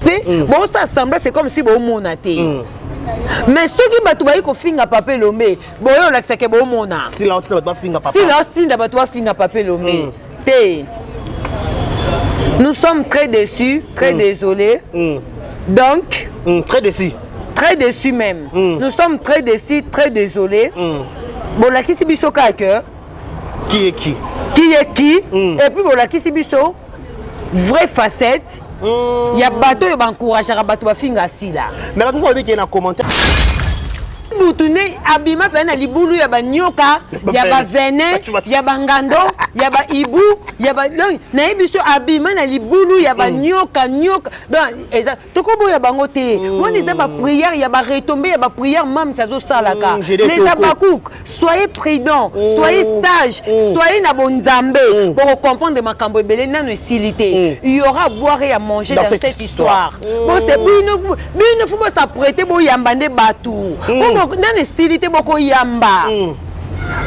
Bon, ça semble, c'est comme si bon mon athée. Mais ceux qui battent ko finga papé lomé, bon on l'accepte bon mona. Si là on va finga papé. Si là on va finga papé lomé. Té. Nous sommes très déçus, très désolés. Donc, très déçus. Très déçus même. Nous sommes très déçus, très désolés. Bon la qui si biso ka cœur. Qui est qui? Qui est qui? Et puis bon la qui si biso vraie facette. Il y a bateau qui encourage à bateau à finga si là. Mais quand vous voyez qu'il y a un commentaire. Vous tournez abima pena libulu ya ba nyoka, ya ba venin, ya ba ngando, ya ba ibu, ya ba donc na ebiso abima na libulu ya ba nyoka. Donc eza tokobo ya bango te. On disait ba prière, ya ba retomber, ya ba prière même ça zo salaka. Les abakouk, soyez prudents, soyez sages, soyez na bonzambe pour comprendre makambo ebele nanu silité. Il y aura à boire et à manger dans cette histoire. Bon c'est bino faut pas s'apprêter bo yambande batou. Dans les cilités beaucoup yamba.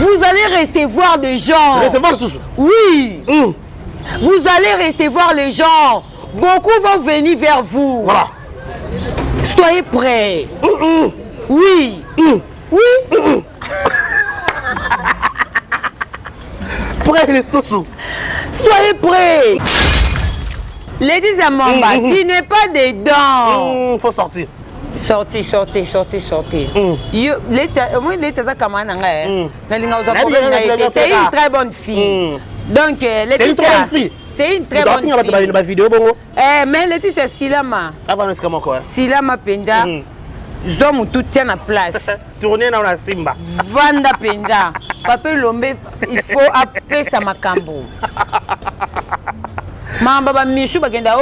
Vous allez recevoir des gens. Recevoir tous. Oui. Vous allez recevoir les gens. Beaucoup vont venir vers vous. Voilà. Soyez prêts. Oui. Oui. Prêts les sous. Soyez prêts. Ladies and Mamba, tu n'es pas dedans. Faut sortir. Sortez. C'est une très bonne fille. Donc, c'est une très bonne fille. C'est une très bonne fille. Mais Laetitia Silama. Avant, c'est comment quoi? Silama Penja. Zomu tout tient à place. Tourner dans la Simba. Vanda Penja. Papa Lombe, il faut appeler ça Makambo. Mamba ba mishu bagenda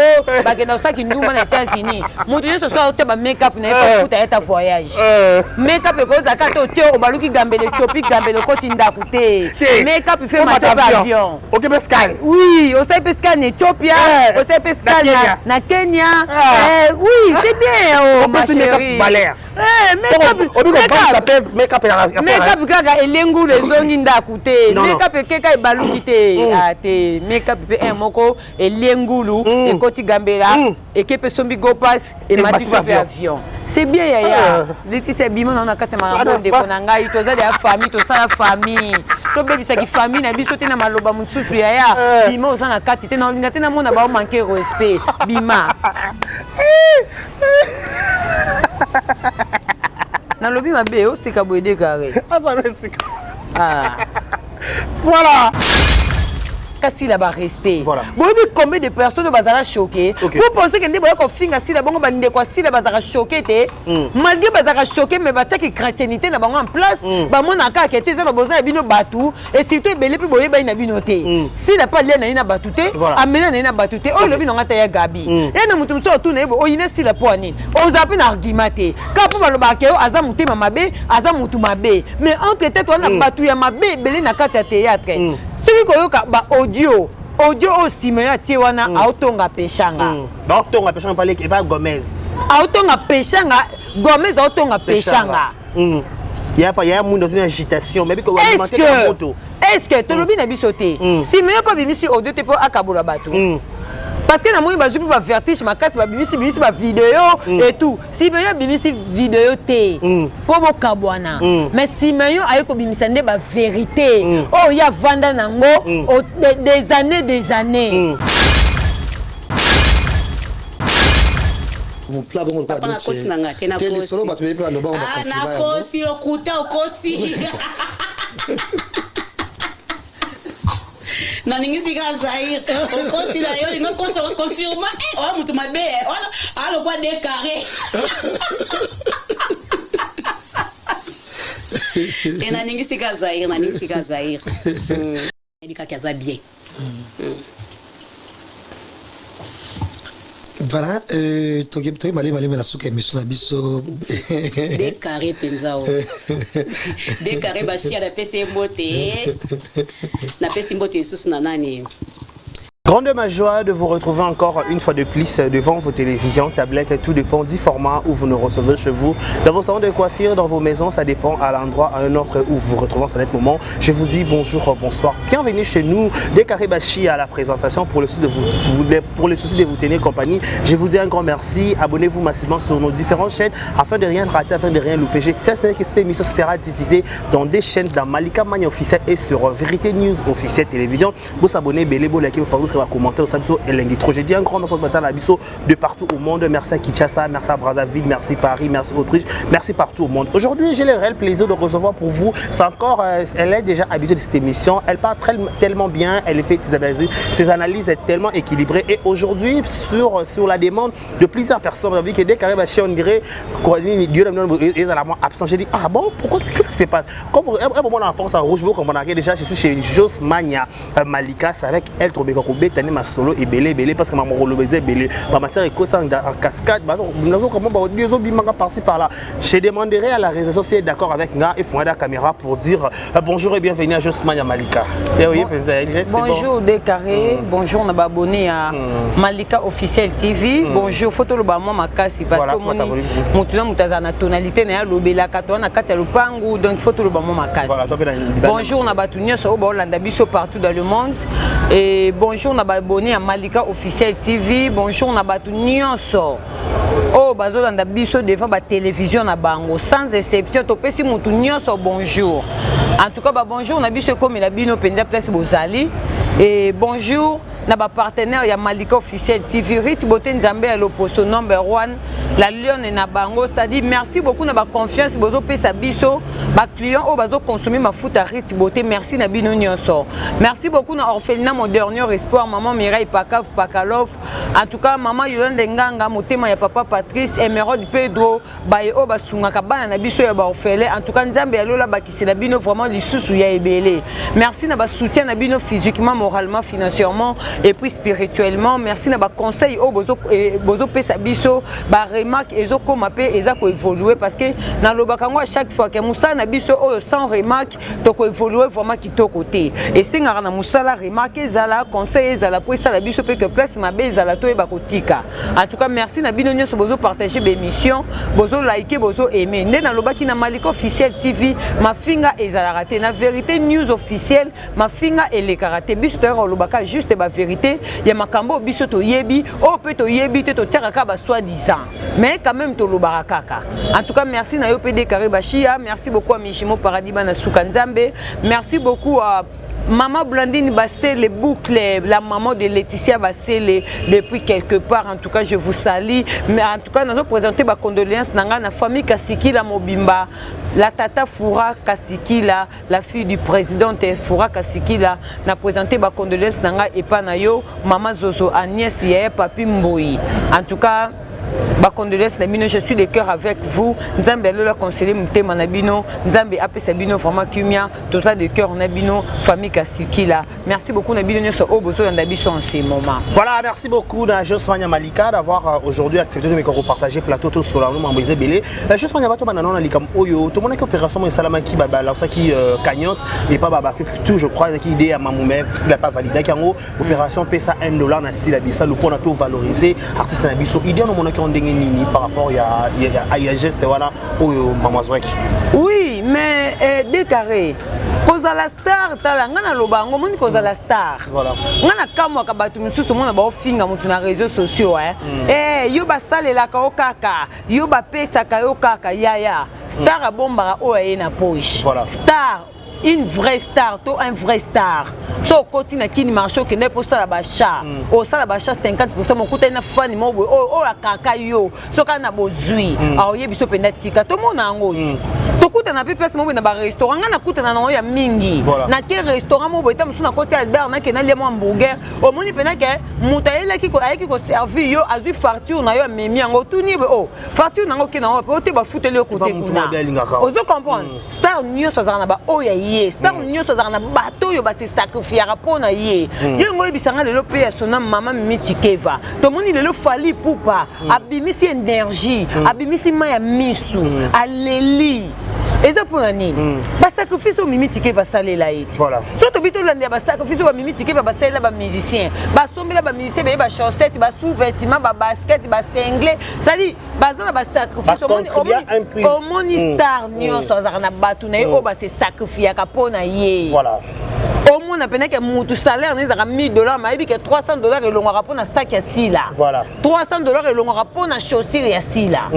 usaki nduma na États-Unis. Mutu yeso so ote ba make-up na ifa futa eta voyage. Make-up eko zakata ote obaluki gambele Ethiopie gambele koti ndaku te. Make-up fait mater avion. OK Pescan. Oui, au sai Pescan Ethiopia, au sai Pescan na Kenya. Oui, c'est bien ma chérie. Make-up kaka elengu les zongi ndaku te. Make-up keka ebaluki te. Ah te, make-up pe un moko Liengulu et Koti Gambela et qui peut sombi go pass et mati fait avion. C'est bien yaya. Laetitia Bima on a quatre marabons de konanga ito za de famille to sa famille. To bebi sa ki famille na biso te na maloba mususu yaya. Bima oza na kati te na linga te na mona ba manquer respect. Bima. Na lobi mabe o sika boede carré. Ah. Voilà. Si là-bas respect. Voilà. Bon, combien de personnes bazara choquées? Vous pensez que des boys qui finissent si là bon bande quoi si là bazara choqué té. Malgré bazara choqué mais bata qui chrétienté na bango en place, ba mon aka qui était ça le besoin bino batou et surtout belé puis boye ba ina binoté. Si là pas lena ina batouté, amena na ina batouté. Oh le bino ngata ya gabi. Et na mutum so tout na bo ina si la poani. On zapi na argumenté. Ka pour ba lo ba keo aza mutema mabe, aza mutu mabe. Mais entre tête on a batou ya mabe belé na kati ya théâtre. Celui qui a audio aussi mais tu wana autonga peshanga. Autonga peshanga parler que va Gomez. Autonga peshanga Gomez autonga peshanga. Il y a un monde dans une agitation mais que alimenter la moto. Est-ce que tu lobi na bisoté? Si mais pas bimisi audio te po akabola bato. Parce que na moi bazupi ba vertige makasi ba bimisi ba vidéo et tout. Si meyo bimisi vidéo te pour mo kabwana. Mais si meyo ayo ko bimisa nde ba vérité. Oh ya vanda nango des années. Mon plat bon papa na kosi na ngate na kosi. Solo ba tuwe pa no ba ah na kosi okuta okosi. Na ningisi ka Zaire okosi la yo ino koso confirma oh mutu mabe alo kwa de carré. Et na ningisi ka Zaire. Ebika kaza bien. Voilà, toge mali la souka émission na biso des carrés penzao des carrés bashia na pese mbote na pese mbote sous na nani Grande ma joie de vous retrouver encore une fois de plus devant vos télévisions, tablettes, tout dépend du format où vous nous recevez chez vous. Dans vos salons de coiffure, dans vos maisons, ça dépend à l'endroit, à un autre où vous vous retrouvez en ce moment. Je vous dis bonjour, bonsoir, bienvenue chez nous. Décaré Bachi à la présentation pour le souci de vous tenir compagnie. Je vous dis un grand merci, abonnez-vous massivement sur nos différentes chaînes afin de rien rater, afin de rien louper. Je sais que cette émission sera diffusée dans des chaînes dans Malika Mania officielle et sur Vérité News officielle télévision. Vous abonnez, belez, likez, parlez, commenter au j'ai dit un grand merci de partout au monde. Merci à Kinshasa, merci à Brazzaville, merci Paris, merci Autriche, merci partout au monde. Aujourd'hui, j'ai le réel plaisir de recevoir pour vous. C'est encore, elle est déjà habituée de cette émission. Elle parle tellement bien, elle fait ses analyses tellement équilibrées. Et aujourd'hui, sur la demande de plusieurs personnes, on a vu que dès qu'elle arrive à Chien, on dirait Dieu est absent. J'ai dit ah bon, pourquoi qu'est-ce qui se passe? Quand vous on pense à Rouge, vous comprenez déjà, je suis chez Jos Mania Malika, c'est avec elle Tani ma solo et belé parce que ma moro belé ma matière écoute ça en cascade nous comment deux autres bimanga par-ci par là. Je demanderai à la réalisation si elle est d'accord avec moi et fonder la caméra pour dire bonjour et bienvenue à Jos Mania Malika. Bonjour Décaré, bonjour on a abonné à Malika officiel TV. Bonjour photo le bama makasi parce que mon tuna mutazana tonalité na lobela katona kati ya lupangu donc photo le bama makasi. Bonjour on a batunia so bolanda biso partout dans le monde et bonjour on a abonné à Malika officiel TV. Bonjour on a battu nyonso oh bazolanda biso devant ba télévision na bango sans exception to pesi mutu nyonso bonjour en tout cas bonjour on a biso comme la bino penda place bozali et bonjour na ba partenaire ya Malika officiel TV Rit Beauté Nzambe à l'opposition number 1 la Lyon et na bango ça dit merci beaucoup na ba confiance bozo pesa biso ba client o bazo consommer ma foot à Rit Beauté merci na bino nyonso merci beaucoup na orphelinat mon dernier espoir maman Mireille Pakav Pakalov en tout cas maman Yolande Nganga motema ya papa Patrice Emerald Pedro baye o basunga kabana na biso ya ba orphelin en tout cas Nzambe ya lola bakisi na bino vraiment lisusu ya ebele merci na ba soutien na bino physiquement moralement financièrement et puis spirituellement merci na ba conseil o bozo pesa biso ba remarque ezo koma pe eza ko évoluer parce que na lobaka ngo à chaque fois que musa na biso o sans remarque to ko évoluer vraiment kitoko te et singara na musala remarque ezala conseil ezala pour ça la biso pe que place mabe ezala to e bakotika en tout cas merci na bino nyoso bozo partager l'émission bozo liker bozo aimer nde na lobaki na Malika officiel TV ma finga ezala raté na Vérité News officielle ma finga ele karaté biso to lobaka juste ba vérité ya makambo biso to yebi o pe to yebi te to tiaka ba soi-disant mais quand même to lobaka kaka en tout cas merci na yo PD Karibashia merci beaucoup à Mijimo Paradis Bana Sukanzambe merci beaucoup à Maman Blandine Bassé, les boucles, la maman de Laetitia Bassé, depuis quelque part, en tout cas je vous salue. Mais en tout cas, nous avons présenté ma condoléance dans la famille Kasikila Mobimba, la tata Foura Kasikila, la fille du président Foura Kasikila, nous avons présenté ma condoléance dans la Epanayo, maman Zozo Agnès Yaya Papi Mboui. En tout cas, ba condoléances nabino je suis de cœur avec vous Nzambe le conseiller mutema nabino Nzambe apesa bino vraiment kumia tout ça de cœur nabino famille Kasikila merci beaucoup nabino nyoso obozo yanda biso en ces moments. Voilà, merci beaucoup na Jos Mania Malika d'avoir aujourd'hui accepté de me partager plateau tout sur la route Mambrizé Belé. La Jos Mania bato banana na likam oyo tout le monde qui opération mo salama qui baba là ça qui cagnotte et pas baba que tout je crois qui idée à Mamoumé s'il a pas validé kango opération pesa $1 na si la bisa le pour na tout valoriser artiste na biso idée no mon par rapport à geste voilà maman Zwek. Oui mais Décaré cause à la star talanga na lobango moni cause à la star voilà ngana kamwa ka batu misusu mona ba ofinga mutu na réseaux sociaux yo ba salela ka okaka yo ba pesa ka yo kaka ya star a bomba o na poche voilà star une vraie star, toi un vrai star. So continue qui ni marche que n'est pas ça la bacha. Au ça la bacha 50% mon côté na fan mo o la kaka yo. So kana bozui. Alors yebiso penatika to mona ngoti. To kuta na place mo na ba restaurant na kuta na ya mingi. Na ke restaurant mo boita musu na côté Albert na ke na le mo hamburger. O moni pena ke mutaela ki ko ayeki ko servir yo azui facture na yo memi ngo tuni o. Facture na ngo ke na o te ba futele côté kuna. Ozo comprendre. Star nyo so na ba o ya star nyoso za na bato yo ba se sacrifier rapona ye yo ngoyi bisanga lelo pe ya sona mama Mitikeva to moni lelo fali pupa abimisi énergie abimisi ma ya misu aleli Et ça pour nini ba sacrifice au mimi tike va saler la it voilà surtout bito lande ba sacrifice au mimi tike va saler ba musicien ba sombela ba musicien ba chaussette ba sous-vêtement ba basket ba cinglé ça dit ba za ba sacrifice au moni star nyonso azana batu na yo ba se sacrifier ka pona ye voilà au moins on a que mon salaire n'est à $1000 mais il que $300 et l'on rapport na sac ya sila voilà $300 et l'on rapport na chaussure ya sila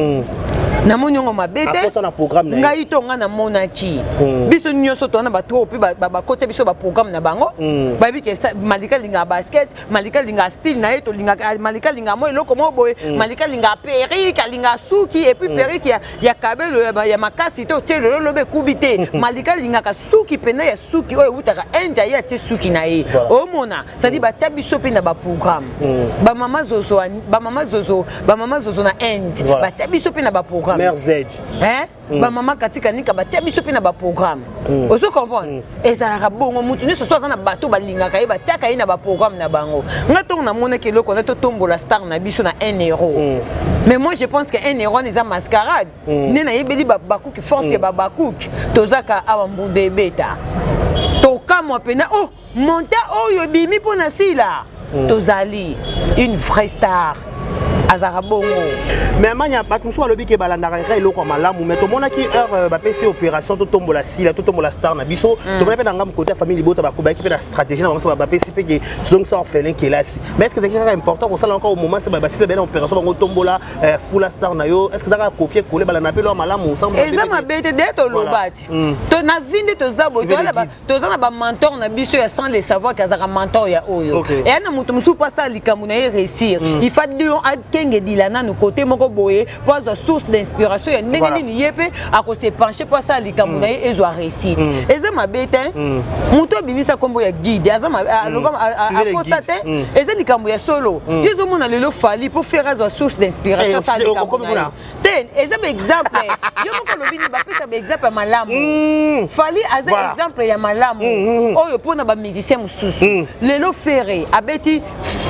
na monyo ma bete na programme na ngai to nga na monaki biso nyoso to na ba trop pe ba côté biso ba programme na bango ba bi ke malika linga basket malika linga style na eto linga malika linga mo eloko mo boy malika linga perike linga suki et puis perike ya kabelo ya makasi to telo lobe kubite malika linga ka suki pena ya suki oyo utaka enda ya te suki na ye o mona ça dit ba tia biso pe na ba programme ba mama zozo na end ba tia biso pe na ba programme Mère Z. Hein? Ba maman katika nika ba tia biso pe na ba programme. Ozo comprendre? Et ça la bongo mutu ne ce soit na bateau ba linga ka ba tia ka na ba programme na bango. Ngato na mona ke loko na to tombola star na biso na 1 €. Mais moi je pense que 1 € n'est pas mascarade. Ne na yebeli ba bakuki force ya ba bakuki. Tozaka awambude beta. Toka mo pena oh monta oyo bimi pona sila. Tozali une vraie star. Mais manya batmuso alobi ke balandaka ka eloko malamu mais to mona ki heure ba PC opération to tombola sila to tombola star na biso to mona pe na ngam côté famille libota ba ko ba ki pe la stratégie na ba PC pe ke zong sa orphelin ke là mais est-ce que c'est important qu'on sala encore au moment c'est ba sila ben opération ba tombola full star na yo est-ce que ça va copier coller balana pe lo malamu ça et ça ma bête de to lobati to na vinde to zabo to za na ba mentor na biso ya sans le savoir que za mentor ya oyo et ana mutu musu pas ça likamu na réussir il faut dire kenge dilana no côté moko boye pour la source d'inspiration ya ndenge ni yepe à se pencher pour ça likamu na ezo réussir et ça ma bête mutu bimisa kombo ya guide azama a constater et ça likamu ya solo ils ont lelo fali pour faire la source d'inspiration ça likamu na ten et ça exemple yo moko lobini ba pesa ba exemple malamu fali aza exemple ya malamu oyo pona ba musicien mususu lelo ferré abeti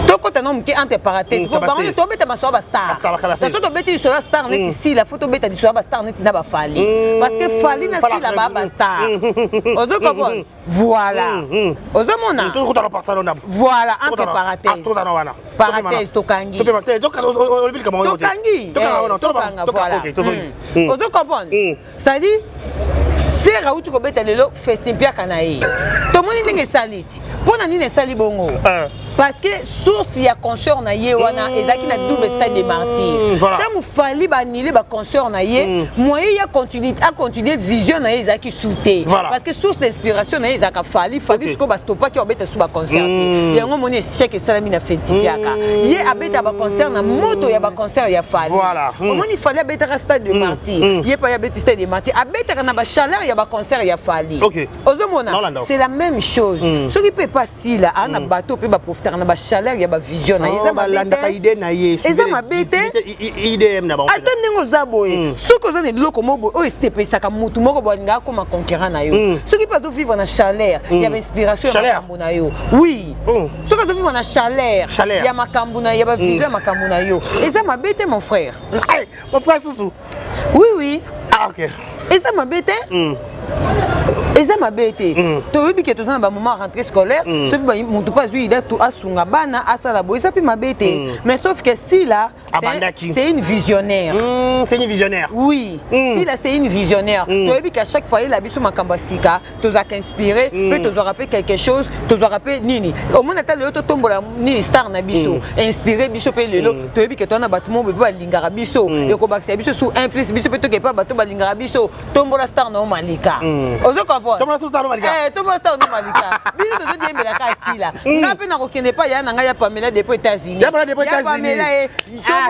toko tanom ki entre parenthèses ko ba to beta ba so ba star ça to beti so star net ici la photo beta di so ba star net na ba fali parce que fali na si la ba star ozo comprendre voilà ozo mona to ko ta Barcelona voilà entre parenthèses to kangi to pe to kangi ozo comprendre c'est-à-dire faire à outre beta lelo festival kanaï to moni ndenge saliti pona nini sali bongo parce que source ya concert na ye wana ezaki na double stade de martyr tant fali ba niler ba concert na ye moyen ya continuer vision na ye ezaki souté parce que source d'inspiration na ye ezaka fali sko ba stoppa ki obeta sous ba concert yango moni chèque salami na festival ka ye abeta ba concert na moto ya ba concert ya fali moni fali abeta stade de martyr ye pa ya beta stade de martyr abeta na ba chaleur ya ba concert ya fali ozomona c'est la même chose ce qui peut pas si là ana bateau peut ba na ba chaleur ya ba vision na yeza ba landaka idée na ye eza mabete idem na ba attendez zaboye soko za ne loko mobo o stepe saka mutu moko bolinga ko ma conquérant na yo ce qui peut vivre na chaleur ya ba inspiration ya makambo na yo oui soko zo vivre na chaleur ya makambo na ya ba vision ya makambo na yo eza mabete mon frère Sousou oui ah ok eza mabete eza mabete to yebi ke tozana ba moment rentrée scolaire ce ba mutu pas zui ida to asunga bana asala bo eza pi mabete mais sauf que si là c'est une visionnaire c'est une visionnaire oui si là c'est une visionnaire to yebi qu'à chaque fois il a biso makamba sika tozaka inspiré peut tozo rappeler quelque chose tozo rappeler nini au moins ata le to tombola nini star na biso inspiré biso pe lelo to yebi ke tona batumo be ba lingara biso e ko bakisa biso sous un plus biso pe to ke pa bato ba lingara biso tombola star na malika ozo comprendre tombola star no malika tombola star no malika biso to di embela ka sila ngapi na ko kende pa ya na nga ya Pamela depuis États-Unis ya Pamela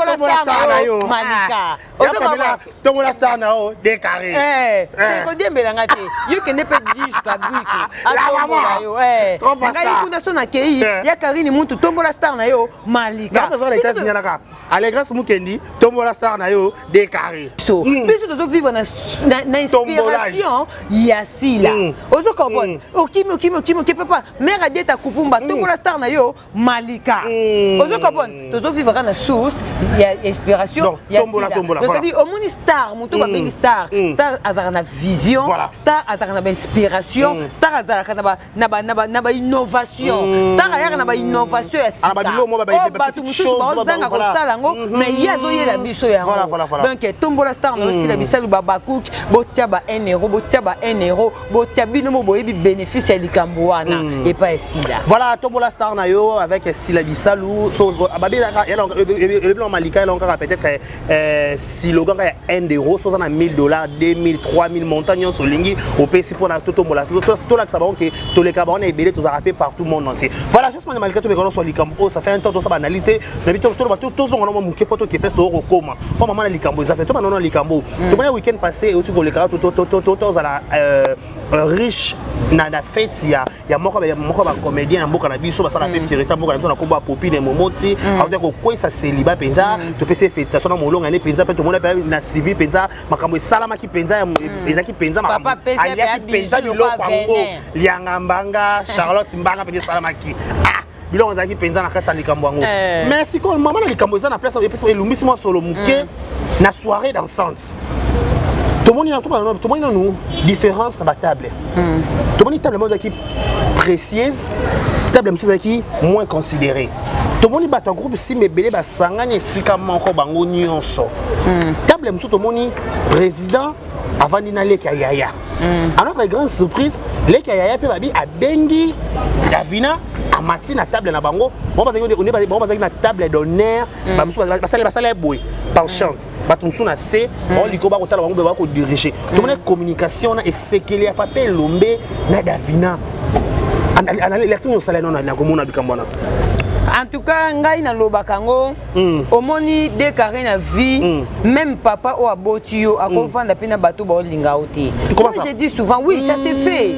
tombola star na yo malika ozo comprendre tombola star na yo décarré ko di embela ngate yo kende pedige ka buiki atombola yo ngai kuna so na kei ya Karine muntu tombola star na yo malika na zo États-Unis naka Allegras Mukendi tombola star na yo décarré so biso to vivre na inspiration ya sila ozo comprendre okimi papa mère dieta kupumba tombola star na yo malika ozo comprendre tozo vivre na source il y a inspiration, il y a tombola. c'est-à-dire au moins star, mon tour bengi star, star azarana vision, star azarana inspiration, star azarana na innovation, star ayaka na innovation ya sika. Batu mususu bazanga ko sala ngo, mais yazo yela biso yango. Donc tombola star na aussi la bisalu babakouk, botia ba 1 euro, botia ba 1 euro, botia bino mo boyebi bénéfice ya likambo wana et pas sila. Voilà tombola star na yo avec Sila Bisalou, ababi le Malika il a encore peut-être slogan 1 euro, soit à $1000, 2000, 3000 montagnes sur lingi au PC pour la tombola. Tout là que ça va que tous les cabarets et belé tous rappelés par tout le monde entier. Voilà juste moi Malika tout le sur likambo, ça fait un temps tout ça analyser, mais tout on a mon poto qui pèse au coma. Pas maman likambo, ça fait tout maintenant likambo. Tout le week-end passé au les cabarets tout à la riche na fête il y a moko ba comédien na mboka na biso ba sala pe fierté mboka na biso na komba popine momoti a dire ko ça célibat penza to pese félicitation na molonga ne penza pe to mona pe na civil penza makambo salama ki penza ezaki penza makambo ali penza biloko yango lianga mbanga Charlotte mbanga penza salama ki biloko ezaki penza na kati ya likambo yango mais siko maman na likambo eza na place elumbisi mwa solo muke na soirée dansante. Tout le monde a une différence dans la table. Tout le monde a une table qui précieuse, table qui moins considérée. Tout le monde a un groupe si mais belé ba sangane sikama ko bango nyonso. Table tout le monde président avant d'inaller kayaya. Alors que grande surprise, les kayaya pe babi a bengi Davina a mati na table na bango. On va dire na table d'honneur, ba sala boy. Par chance, batumsu na C, on liko ba kotala bango ba ko diriger. Tout le monde communication na esekeli ya papier lombe na Davina. L'élection au salaire non na komona bikambona. En tout cas, ngai na lobakango, omoni décarré na vie, même papa ou abotio a confondre pena bateau ba linga oti. Je dis souvent oui, ça s'est fait.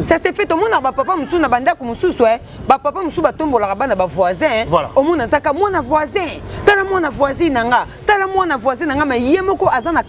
Ça s'est fait, tout le monde a papa musu na banda ko musu soe, ba papa musu ba tombola bana ba voisin, au monde zaka mona voisin. Tala mona voisin nanga, tala mona voisin nanga mais yemoko azana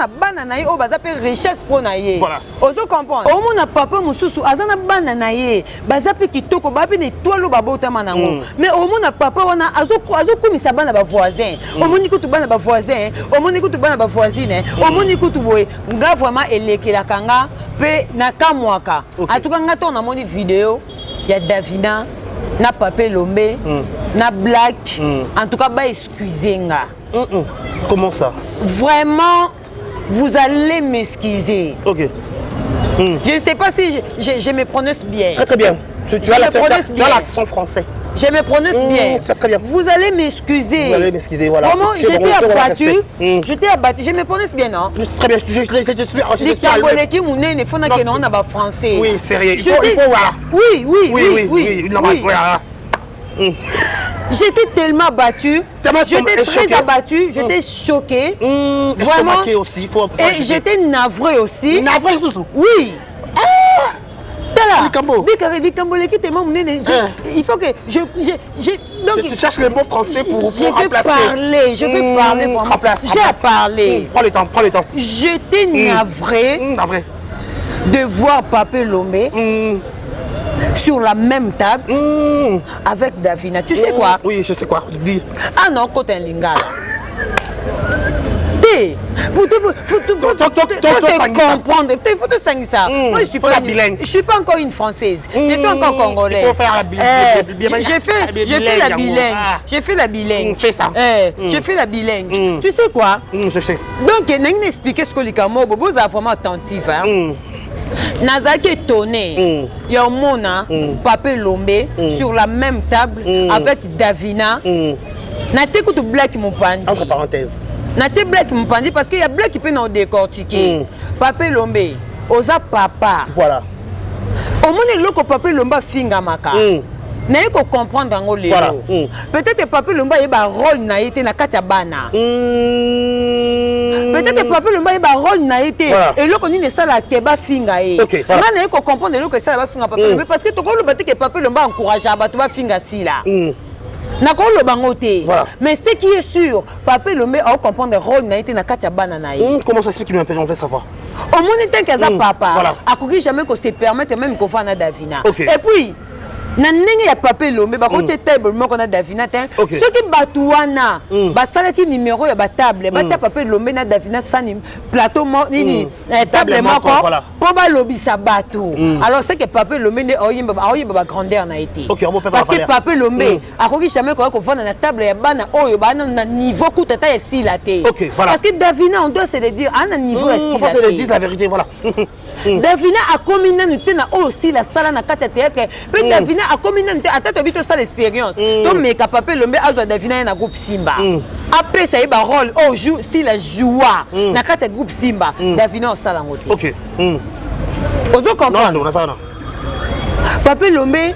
bana na ye o baza pe richesse po na ye. Ozo comprendre. Au monde papa musu azana bana na ye, baza pe kitoko ba pe ne toilo ba botama nango. Mais au monde papa wana azo komisa bana ba voisin. Au monde ko tu bana ba voisin, au monde ko tu bana ba voisine, au monde ko tu boye, nga vraiment elekela kanga pe na kamwaka. En tout cas nga to na moni vidéo ya Davina na Papé Lombe na Black. En tout cas ba excusez nga. Comment ça? Vraiment vous allez m'excuser. OK. Je ne sais pas si je me prononce bien. Très bien. Tu as l'accent français. Je me prononce bien. C'est très bien. Vous allez m'excuser. Vous allez m'excuser, voilà. Comment j'étais abattu? J'étais abattu. Je me prononce bien, non? Très bien. Les Congolais qui m'ont né, il faut que nous avons français. Oui, c'est rien. Il faut voilà. Oui. J'étais tellement abattu. J'étais très abattu. J'étais choqué. Vraiment. Et j'étais navré aussi. Navré aussi? Oui. Il faut que donc tu cherches le mot français pour remplacer. Je vais parler. J'ai parlé. Prends le temps. J'étais navré de voir Papé Lombe sur la même table avec Davina. Tu sais quoi? Oui, je sais quoi. Dis. Ah non, côté Lingala. Faut comprendre. Il faut te sanger ça. Moi, je suis pas encore une française. Je suis encore congolaise. Il faut faire la bilingue. J'ai fait la bilingue. J'ai fait la bilingue. Fais ça. J'ai fait la bilingue. Tu sais quoi? Je sais. Donc, je vais expliquer ce que les Camerounais, vous êtes vraiment attentifs. Nazaki étonné. Il y a un mona, Papé Lombe, sur la même table avec Davina. Nati kutu Black Mupandi. Entre parenthèses. Nati Black Mupandi parce qu'il y a Black qui peut nous décortiquer. Papé Lombe, osa papa. Voilà. Au moins le Papé Lombe finga maka. Na yeko comprendre ngo lelo. Voilà. Peut-être Papé Lombe yeba rôle na été na kati ya bana. Peut-être Papé Lombe yeba rôle na été et loko ni ne sala keba finga e. Na na yeko comprendre loko sala ba finga Papé Lombe parce que to ko lo batike Papé Lombe encourager ba to ba finga si là. Voilà. Mais ce qui est sûr, Papé Lombe a comprendre le rôle na été na katia banana. Comment ça explique qu'il m'appelle, on veut savoir. Au moins tant que papa, a jamais qu'on se permette même qu'on fasse na Davina. Et puis na ndenge ya Pape Lombe bakote table moko na Davina te soki bato wana basalaki numéro ya batable batia Pape Lombe na Davina sani plateau nini table moko po balobisa bato alors c'est que Pape Lombe nde oyimba ba grandeur na été parce que Pape Lombe akoki jamais ko vendre na table ya bana oyo bana na niveau kutata ya sila te parce que Davina on doit se le dire à un niveau ya sila te faut se le dire la vérité voilà Davina a commis nanu te na aussi la salle na kata théâtre pe Davina a commis nanu te atata bito ça l'expérience donc mais Pape Lombe azo Davina na groupe Simba après ça y ba rôle oh joue si la joie na kata groupe Simba Davina sala ngote OK ozo comprendre non on a ça non Pape Lombe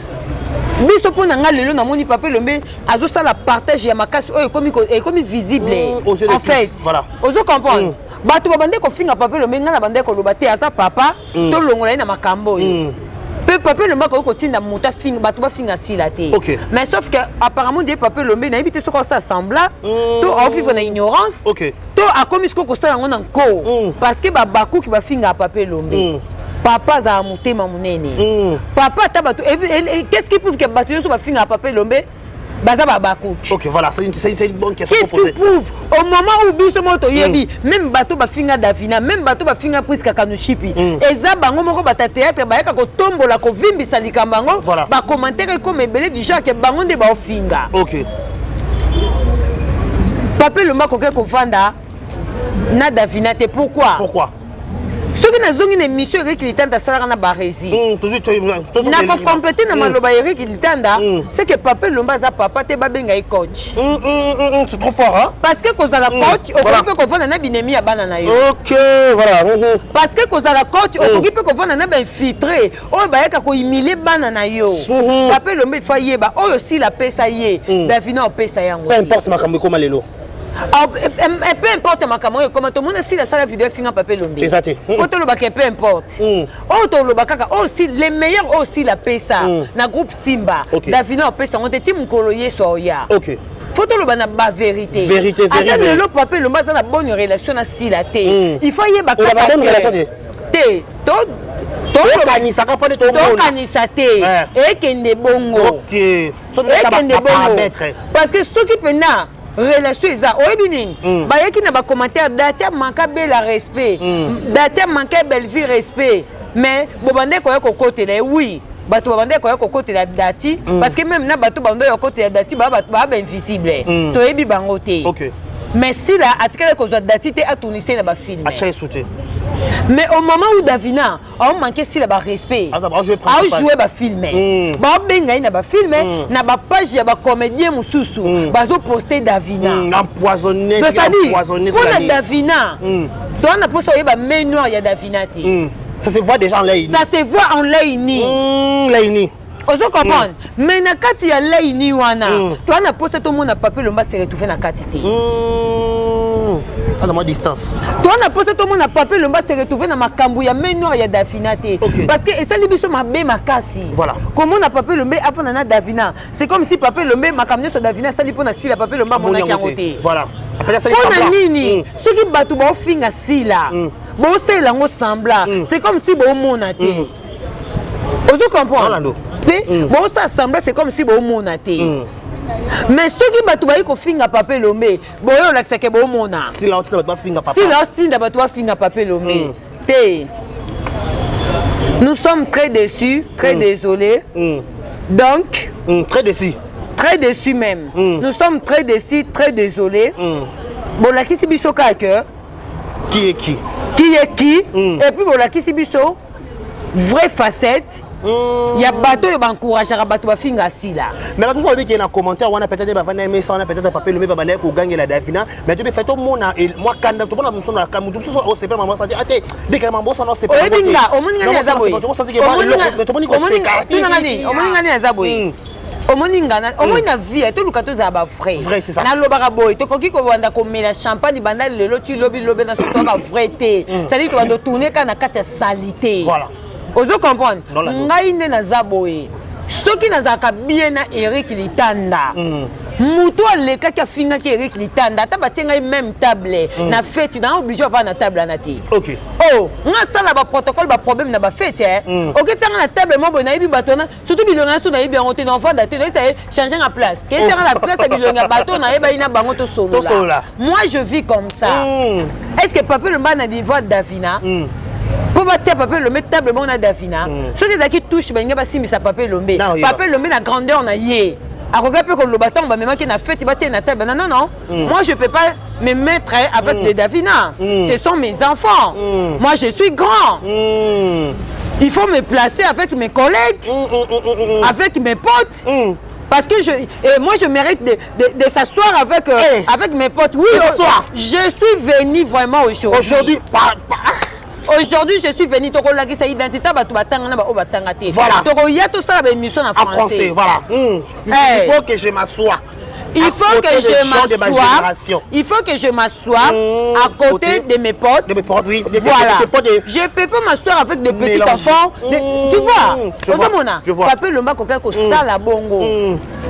biso pona nga lelo na moni Pape Lombe azo sala partage ya makasi oyo comme visible en fait voilà ozo comprendre bato babande ko finga Pape Lombe nga na bande ko loba te asa papa to longola na makambo oyo pe Pape Lombe ko tinda muta finga bato ba finga sila te mais sauf que apparemment de Pape Lombe na ibité soko ça sembla to en vivre na ignorance to a commis ko ko sala ngona nko parce que ba baku ki ba finga Pape Lombe papa za mutema munene papa tabato qu'est-ce qui prouve que bato so ba finga Pape Lombe baza babaku OK voilà c'est une bonne question qu'est-ce qui prouve au moment où biso moto yebi même bato ba finga Davina même bato ba finga Priska Kanushipi eza bango moko bata théâtre ba yaka ko tombola ko vimbisa likambango ba commentaire comme ebele du genre que bango nde ba ofinga OK Pape Lombe ko ke ko vanda na Davina te pourquoi soki nazongi na émission Eric Litanda salaka na barezi na ko compléter na maloba Eric Litanda c'est que Pape Lombe za papa te babenga coach c'est trop fort hein parce que kozala coach okoki ko vanda na binemi ya bana na yo OK voilà parce que kozala coach okoki ko vanda na ba infiltré oyo bayaka ko humilier bana na yo Pape Lombe fa yeba oyo si la pesa ye Davina opesa yango peu importe makambo koma lelo peu importe makambo comme tout le monde si la salle vidéo finga Pape Lombe exact auto le bac peu importe auto le bac aussi les meilleurs aussi la pesa na groupe Simba Davina pesa on te tim koloyer soya OK faut le bana ba vérité attends le Pape Lombe ça na bonne relation na si la té il faut y ba bonne relation té tokanisaka mpo nde tokanisa te ekende bongo ekende bongo parce que soki pena relation eza oyebi nini bayeki na bacommentaire datia manka bela respect datia manka belle vie respect mais bobande koya kokotela oui bato babande koya kokotela dati parce que même na bato bando ya kokotela dati ba invisible toyebi bango te mais si la atikala kozwa dati te atournise na ba film acha esouté mais au moment où Davina a manqué si la ba respect a joué ba filmer ba benga na ba filmer na ba page ya ba comédien mususu bazo poster Davina empoisonné pour la Davina toi na poste ba main noire ya Davina ti ça se voit déjà en l'aini ça se voit en l'aini ozo comprendre mais na kati ya l'aini wana toi na poste tout monde na Pape Lombe se retrouver na kati te à ma distance toi na poste tout monde na Pape Lombe se retrouver na makambu ya main noire ya Davina te parce que et ça libiso mabe makasi voilà comment na Pape Lombe afana na Davina c'est comme si Pape Lombe makamne so Davina sali pona si la Pape Lombe mona kangote voilà après ça pona nini soki batu ba finga sila bo sela ngo sembla c'est comme si bo mona te ozo comprendre bon ça semble c'est comme si bo mona te mais soki batu ba ko finga Pape Lombe boyo lakisa ke bo mona si la otinda ba finga papa si la otinda batu ba finga Pape Lombe te nous sommes très déçus très désolés donc très déçus même nous sommes très déçus très désolés bon lakisi biso ka cœur qui est qui et puis bon lakisi biso vraie facette ya bato yo bancourageaka bato bafinga sila mais bato soki qui na commentaire wana peut-être bavanda aimer ça wana peut-être Pape Lombe babanda ko gangela Davina mais tu fait tout mona et moi kanda to bona msona ka mutu so o sepe maman ça dit ate de ka mambo ça non c'est pas oyebinga omoni ngani azaboy omoni ngani azaboy omoni ngana omoni na vie to luka to za ba vrai c'est ça na lobaka boy to koki ko banda ko mela champagne banda lelo ti lobi na so ba vrai te ça dit to banda tourner kana kata salité voilà ozo comprendre ngai nde naza boye soki nazalaka bien na Eric Litanda Mutu aleka ki afinga ki Eric Litanda ta batenga même table na fête na obligé avoir na table na ti. OK. Oh, nga sala ba protocole ba problème na ba fête OK tanga na table mo bona ibi bato na surtout bilonga so na ibi en na enfant daté na changer la place. Ke tanga la place bilonga bato na eba ina bango to solo là. Moi je vis comme ça. Est-ce que papa le mba na divoire Davina? Pour battre papa le mettre table bon na Davina. Ceux qui touche benga ba simisa papa lombe. Papa lombe na grandeur na yé. Alors que le bâton va me manquer na fête, il va tenir na table. Non, non, non. Moi, je ne peux pas me mettre avec les Davina. Ce sont mes enfants. Moi, je suis grand. Il faut me placer avec mes collègues, avec mes potes. Parce que moi, je mérite de s'asseoir avec mes potes. Oui, je suis venu vraiment aujourd'hui. Aujourd'hui, je suis venu pour la identité. Voilà. Il y a tout ça avec mission en français. Voilà. Il faut que je m'assoie. Il faut que je m'assoie. Il faut que je m'assoie à côté de mes potes. De mes potes, oui. Voilà. Je ne peux pas m'asseoir avec des petits enfants. Tu vois? Je vois. Papa le m'a coquin ko sala bongo.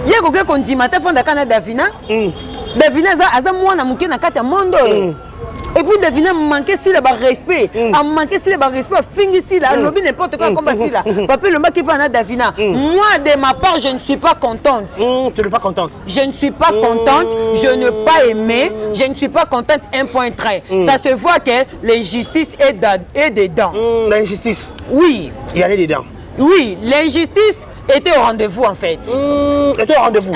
Il y a coquin qu'on dit matin fond d'akana Davina. Davina za moi na muke na kati ya mondo. Et puis Davina manquer si le respect, a manqué si le respect, fingi si là, lobby n'importe quoi comme si là. Papa le mec qui va à Davina. Moi de ma part, je ne suis pas contente. Tu n'es pas contente? Je ne suis pas contente, je n'ai pas aimé, je ne suis pas contente. Un point très. Ça se voit que l'injustice est dedans. L'injustice? Oui. Il y a dedans? Oui, l'injustice était au rendez-vous en fait. Était au rendez-vous?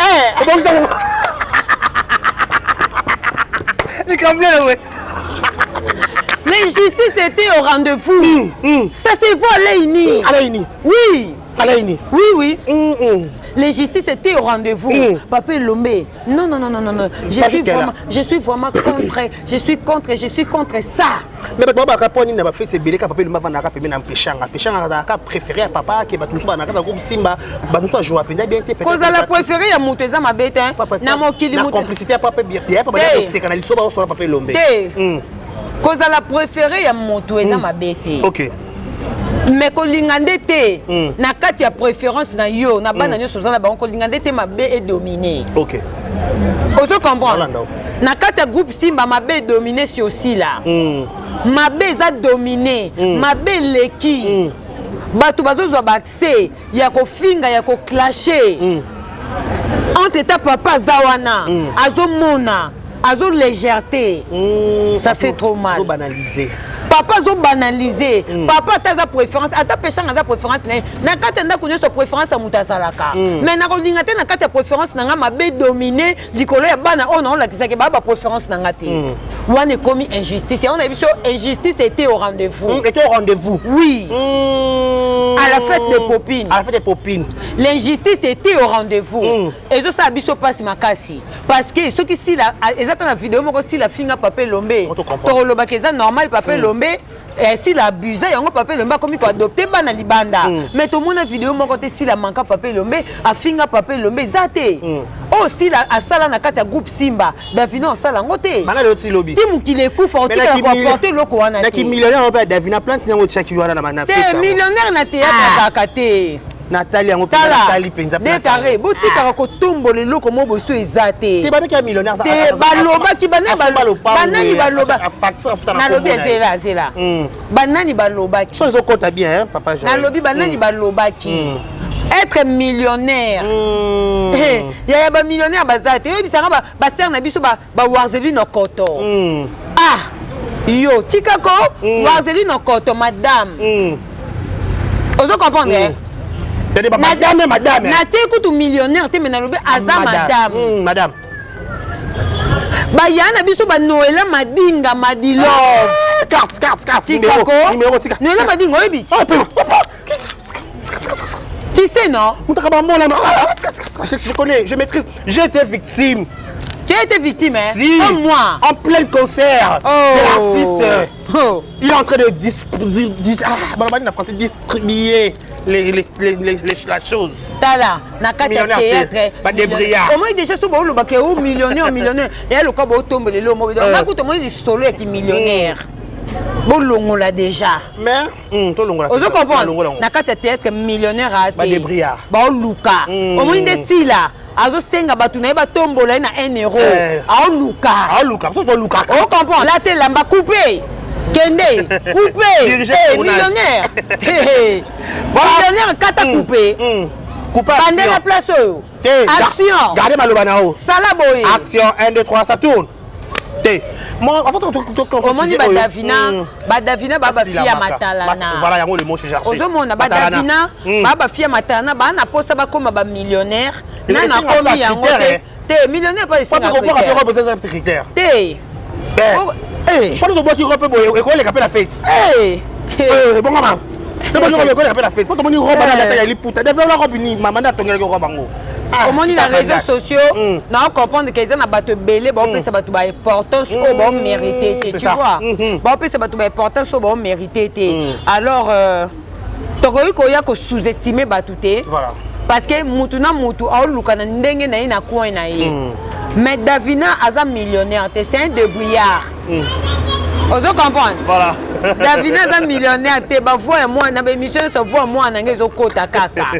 L'injustice était au rendez-vous. Ça se voit à Léini. À Léini? Oui. À Léini? Oui, oui. L'injustice était au rendez-vous. Papa Lomé. Non, non, non, non, non, non. Je suis vraiment contre. Je suis contre ça. Mais papa Raponi n'a pas fait ces billets. Papa Lomé va n'a pas payé un péchanga. Péchanga a préféré à papa qui va tout ça. N'a pas groupe Simba. Va nous jouer à peine bien. Cause à la préférée à Mouteza ma bête. Na mo kili Mouteza. La complicité à papa bien. Papa c'est canal so ba so papa Lomé. Cause à la préférée à Mouteza ma bête. OK. Mais kolingande te na kati ya préférence na yo na bana nyo sozana ba kolingande te mabe est dominé. OK. Ozo comprendre. Na kati ya groupe Simba mabe est dominé sur aussi là. Mabe za dominé, mabe leki. Batu bazozwa ba accès ya ko finga ya ko clasher. Entre ta papa zawana, azo mona, azo légèreté. Ça fait trop mal. Banaliser. Papa zo banalisé. Papa ta préférence, ata péchant za préférence na kati nda connaît sa préférence à mutasalaka. Mais na kolinga te na kati ya préférence na nga mabe dominé likolo ya bana on la kisaki ba préférence na nga te. Wana commis injustice. On a vu ça injustice était au rendez-vous. Était au rendez-vous. Oui. À la fête des popines. À la fête des popines. L'injustice était au rendez-vous. Et ça a biso passe makasi parce que ceux qui si la exactement la vidéo moko si la finga papa Lombe. To loba keza normal papa Lombe. Si la abusé, il y a un papa Lombe comme il faut adopter bana libanda. Mais tout le monde a vidéo mon côté si la manque papa Lombe a finga papa Lombe zate. Oh si la asala na kati ya groupe Simba, Davina sala ngote. Mana le ti lobby. Ti mukile ku faut ti ko porter loko wana. Na ki millionnaire on peut Davina plante nyango chaki wana na mana. Te millionnaire na théâtre kakate. Nathalie yango Nathalie penza plante. Décaré, botika ko tombo le loko mo boso ezate. Te ba ki millionnaire ça. Te baloba ki banani baloba. Na lobi c'est là. Banani baloba ki. Sans okota bien hein papa Jean. Na lobi banani baloba ki. Être millionnaire. Il y a des millionnaires bazate. Il y a des sœurs na biso ba warzeli no koto. Ah. Yo, tikako warzeli no koto madame. Ozo comprendre? Madame. Na te kutu millionnaire te mena lobi aza madame. Madame. Ba yana biso ba Noël madinga madilo. Carte. Tikako. Numéro tika. Noël madinga oyebi. Tu sais non? Je connais, je maîtrise. J'ai été victime. Tu as été victime, hein? Si. Comme moi. En plein concert. L'artiste. Il est en train de distribuer la chose. Tala, na kati ya théâtre. Pas des brillards. Au moins déjà sous le baké ou millionnaire. Et le corps tombe le lomo. Donc là, tout le monde est solo qui millionnaire. bolongola déjà. Mais to longola. Ozo comprendre. Na kati théâtre millionnaire a ba débrouillard. Ba luka. Au moins de sila. Azo senga batu na ba tombola na 1 euro. A luka. A luka. So to luka. On comprend. La télé lamba coupé. Kende coupé. Millionnaire. Millionnaire kata coupé. Coupé. Bandé la place. Action. Gardez maloba na haut. Sala boy. Action 1 2 3 ça tourne. Moi, en fait, au moins, Badavina, Baba Fia Matalana. Voilà, il y a le mot chez Cherché. Au moins, Badavina, Baba Fia Matalana, Bana Posa comme un millionnaire. Nana Komi Yango. T'es millionnaire, pas ici. Pas de rapport à ces critères. T'es. Pas de bois qui repère et quoi les capes la fête. Bon, maman. Le bon, on la fête. Pas de monnaie robe à la taille, il putain. Développe la robe unie, maman a tourné le robe en haut. Au moins, les réseaux sociaux, on comprend que les gens ont belé, bon, ça va tout importance au bon mérité, tu vois. Bon, ça va tout importance au bon mérité. Alors, tu as que sous-estimer batouté. Voilà. Parce que Moutuna Moutou, a lukana ndenge na ina coin na ye. Mais Davina a un millionnaire, c'est un débrouillard. Vous comprenez? Voilà. Davina est un millionnaire, tu vas voir moi, dans l'émission, tu vas voir moi, dans kota kaka.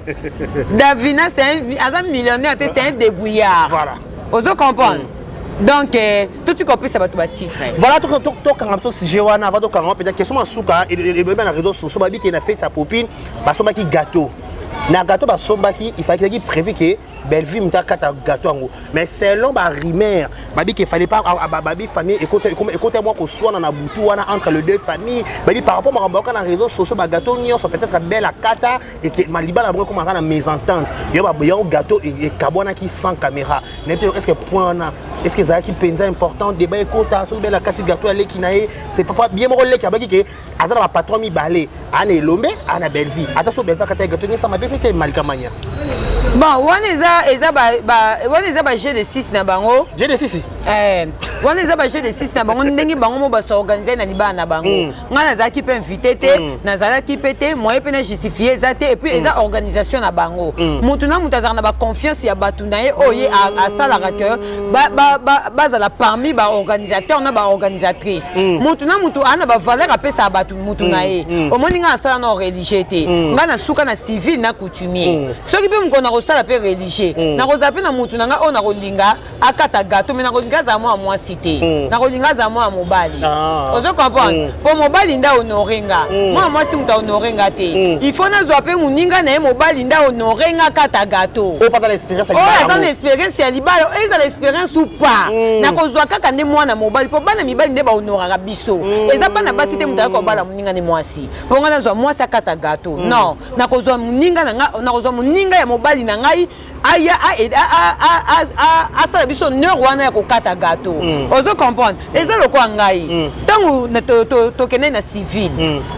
Davina, c'est un millionnaire, c'est un débrouillard. Voilà. Vous comprenez? Donc, tout ce qu'on peut, ça va tout titre. Voilà, tout ce sujet, on va tout peut-être question en souka, et le réseau social, qui a fait sa copine, parce que gâteau. Na gâteau, il fallait qu'il prévu que Belleville m'a kata gâteau mais selon ma rumeur babi qu'il fallait pas babi famille écoutez-moi qu'on soit dans la boutou entre les deux familles babi par rapport à ma réseau social ba gâteau nion sont peut-être belle à kata et que maliba la comme on a mésentente il y a un gâteau et kabwana qui sans caméra est-ce que point est-ce que ça qui penza important débat écouta sur belle la kati gâteau aller qui naé c'est pas bien mon rôle qui a que azala ma patron mi balé ane lombe ana Belleville attention Belleville kata gâteau ni ça m'a bien fait malkamanya. Bon, on est à jeu de 6 na bango. Jeu de 6. On est à jeu de 6 na bango. Ndengi bango mo ba s'organiser na liba na bango. Nga na qui peut inviter te, na zala qui peut te, moi peut na justifier zate et puis eza organisation na bango. Mutuna mutazar na ba confiance ya batuna ye oye à sala rateur. Ba za la parmi ba organisateur na ba organisatrice. Mutuna mutu ana ba valeur apé sa batu mutuna ye. Au moins nga sala na religieux te. Nga na suka na civil na coutumier. Ce qui peut me connaître ça la paix religieux. Na rozape na mutu nanga ona rolinga akata gâteau mais na rolinga za moi cité. Na rolinga za moi mobali. Ozo comprendre. Pour mobali nda honorenga. Moi si muta honorenga te. Il faut na zoape muninga na mobali nda honorenga kata gâteau. O pas l'expérience ali. Oh, dans l'expérience ali ba eza l'expérience ou pas. Na kozwa kaka nde mwana mobali po bana mibali nde ba honoranga biso. Eza bana basi te muta ko bala muninga ni mwasi. Po ngana zo mwasi akata gâteau. Non, na kozwa muninga na kozwa muninga ya mobali na ngai aya a biso neur wana ya kokata gâteau. Ozo comprendre eza lokwa ngai tangu na to kene na civil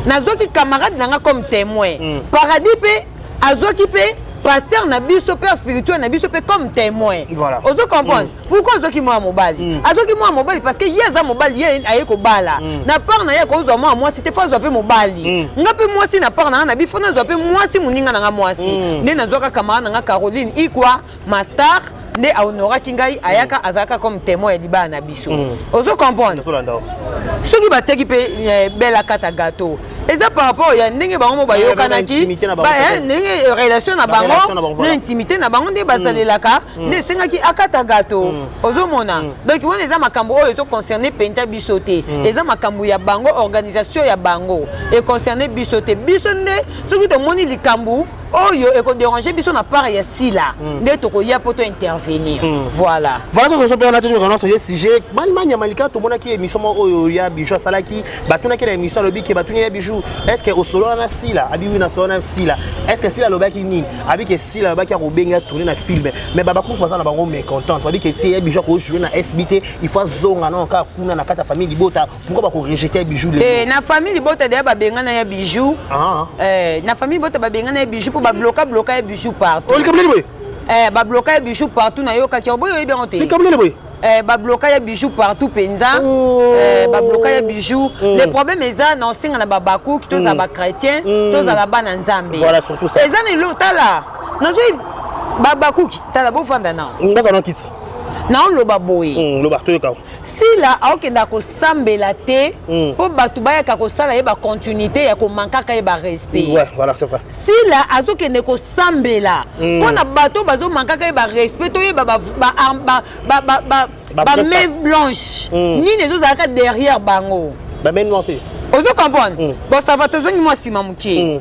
nazoki camarade nanga comme témoin paradis pe azoki pe pasteur na biso père spirituel na biso pe comme témoin. Voilà. Ozo comprendre pourquoi azoki moi mobali azoki moi mobali parce que yeza mobali ye aye ko bala na part na ye ko zo moi si te fa zo pe mobali nga pe moi si na part na bi fona zo pe moi si muninga na nga moi si ne na zoka camarade na Caroline ikwa master ne aonora kingai ayaka azaka comme témoin liba na biso. Ozo comprendre ce qui va teki pe bela kata gâteau eza par rapport ya ndenge bango ba yokanaki ba ndenge relation na bango na intimité na bango nde basalelaka nde sengaki akata gâteau ozo mona donc on eza makambo oyo ezo concerner penta biso te eza makambo ya bango organisation ya bango et concerner biso te biso nde soki to moni likambu oyo eko déranger biso na part ya sila nde tokoya poto intervenir voilà donc on peut on a ce sujet malmanya malika to mona ki émission oyo ya bijou salaki batuna ki na émission lobi ki batuna ya bijou est-ce que au solo na sila abi na solo na sila est-ce que sila lobaki ni abi que sila lobaki ko benga tourner na film mais baba ko na bango mécontent ça veut dire que te bijou ko jouer na SBT il faut zonga na ka kuna na kata famille libota pourquoi ba ko rejeter bijou na famille libota de ba benga na ya bijou na famille libota ba benga na ya bijou pour ba bloquer bijou partout ba bloquer bijou partout na yo ka ki oboyo bien onté ba bloquer bijou partout penza ba bloquer bijou le problème est ça non singa na babaku qui tous ba chrétien tous à la bana nzambe voilà surtout ça eza ni lo tala nazo babaku tala bo fanda na ngaka na kiti na on lo baboye lo ba to ka sila aokenda kosambela te po bato bayaka kosala ye ba continuité ya komankaka ye ba respect. Ouais, voilà, c'est vrai. Sila azokende kosambela pona bato bazomankaka ye ba respect to ye ba main blanche nini ezozalaka derrière bango. Ba main noire. Ozo comprendre? Bon ça va tozongi moi sima mukie.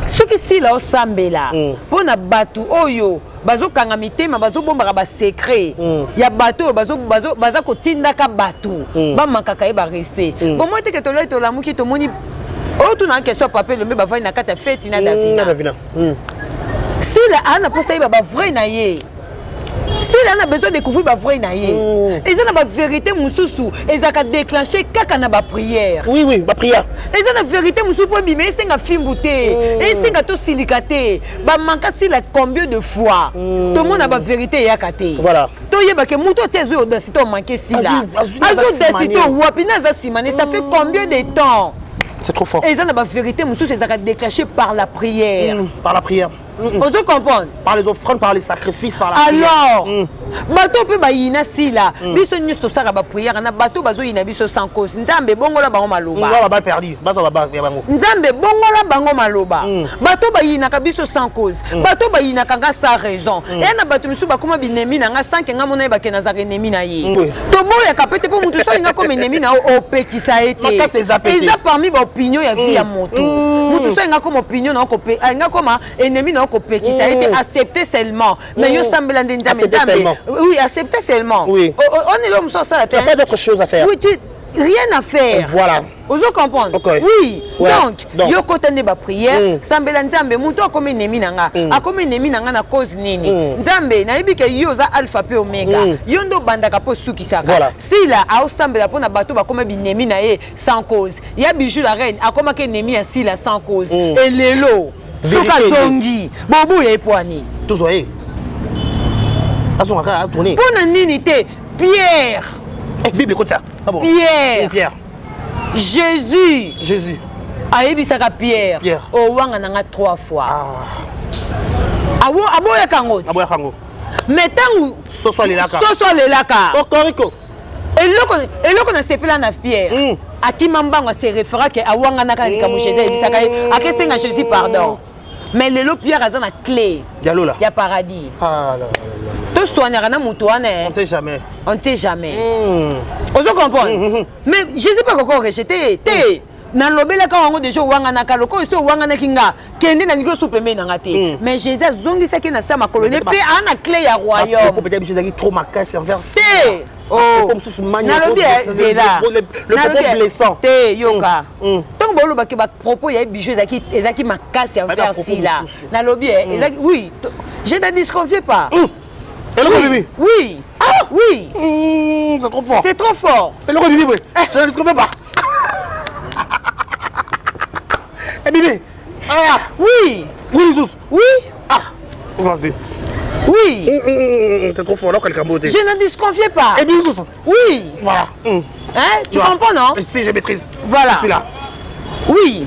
Soki sila osambela pona bato oyo bazokanga mitema bazobombaka ba secret ya bato baza kotindaka bato bamakaka ye ba respect. Bon moi teke toloi tolamuki tomoni oyo tuna question papier lombe bavai na kata feti na Davina. Sila ana posa ye ba vrai na ye. S'il a besoin de découvrir ba vrai na ye. Ils ont la vérité mususu, ils ont déclenché kaka na ba prière. Oui, ba prière. Ils ont la vérité mususu pour bimé senga fimbuté. Et senga to silikaté. Ba manka sila combien de fois. Tout le monde a ba vérité yakate. Voilà. To yeba ke muto tezo audacité manqué sila. Audacité wapina za simane, ça fait combien de temps? C'est trop fort. Et ils ont la vérité mususu, ils ont déclenché par la prière. Par la prière. On se comprend. Par les offrandes, par les sacrifices, par la prière. Alors, bateau peut bayina sila. Biso nyusto saka ba prière na bateau bazo yina biso sans cause. Nzambe bongola bango maloba. On va perdu. Bazo ba bango. Nzambe bongola bango maloba. Bateau bayina ka biso sans cause. Bateau bayina ka sans raison. Et na bateau misu ba kuma binemi na nga sanke nga mona ba kena za enemi na ye. To boya ka pete po mutu so inga comme enemi na o pekisa été. Eza parmi ba opinion ya vie ya moto. Mutu so inga comme opinion na ko pe inga comme ennemi na qui ça a été accepté seulement mais yo sambela ndenzambe oui accepté seulement oui on est l'homme sans ça il n'y a pas d'autre chose à faire oui rien à faire voilà vous comprenez okay. Oui voilà. Donc yo kotande ba prière sambela nzambe muto akome nemi nanga akome nemi nanga na cause nini nzambe na yebike yo za alpha pe omega yo ndo bandaka po suki saka voilà. Sila a sambela pona bato bakome binemi na ye sans cause ya bijou la reine akoma ke nemi ya sila sans cause et lelo soka tongi bobu ya epwani tozoye azonga ka tourner pona nini te Pierre Bible kota Pierre Jésus ayebisaka Pierre owanga nanga 3 fois aboya kango mais tangu soso lelaka okoriko eloko na sepela na Pierre akima mbango se référa ke awanga naka likambo Jésus ayebisaka ye akesenga Jésus pardon mais lelo Pierre aza na clé ya paradis to soignera na mutu wana on ne sait jamais on se comprend mais Jésus pas encore rejeté te na lobela ka wango déjà wanga na kaloko so wanga na kinga kende na niko supeme na ngate mais Jésus zongisa ki na sama colonie pe ana clé ya royaume peut-être Jésus qui trop marqué envers comme sous manière le propos blessant te yoka tant bolo ba ke ba propos ya bijou ezaki makasi envers sila na lobby ezaki oui je ne disconfie pas oui oui c'est trop fort c'est trop fort je ne disconfie pas et bébé oui vas-y oui c'est trop fort là quelqu'un beauté je ne disconfie pas et bien oui voilà hein tu comprends non si je maîtrise voilà je suis là oui